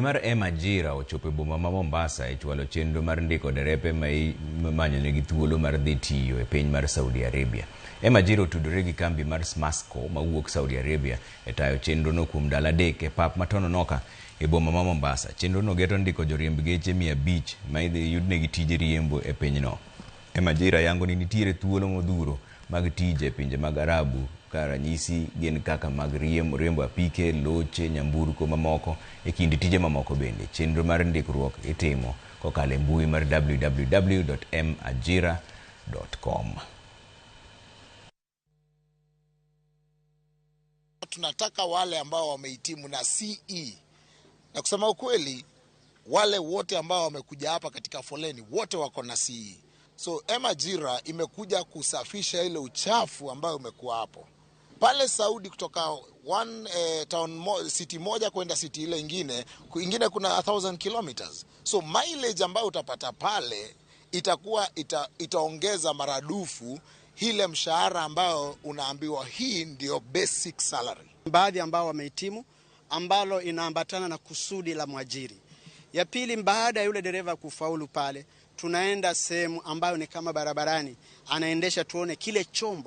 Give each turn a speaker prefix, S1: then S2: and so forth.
S1: Mar Ajira ochopo e boma ma Mombasa e chwalo chenro mar ndiko derepe ma manyonegi thuolo mar dhi tiyo e piny mar Saudi Arabia. Ajira otudore gi kambi mar Smasco mawuok Saudi Arabia e tayo chenro no kuom dala adek e pap ma Tononoka e boma ma Mombasa. Chenro no geto ndiko joriemb geche 500 ma idhi yudnegi tije riembo e pinyno. Ajira yango ni nitiere thuolo modhuro mag tije pinje mag Arabu ka ranyisi gin kaka mag riembo apike, loche, nyamburko mamoko e kind tije mamoko bende. Chenro mar ndikruok itimo kokalo e mbui mar www.majira.com.
S2: Tunataka wale ambao wamehitimu na CE. Na kusema ukweli, wale wote ambao wamekuja hapa katika foleni wote wako na CE. So Ajira imekuja kusafisha ile uchafu ambao umekuwa hapo. Pale Saudi kutoka city moja kwenda city ile ingine kuna 1000 kilometers. So mileage ambayo utapata pale itaongeza maradufu ile mshahara ambao unaambiwa hii ndio basic salary.
S3: Baadhi ambao wamehitimu ambalo inaambatana na kusudi la mwajiri. Ya pili, baada ya yule dereva kufaulu pale, tunaenda sehemu ambayo ni kama barabarani, anaendesha tuone kile chombo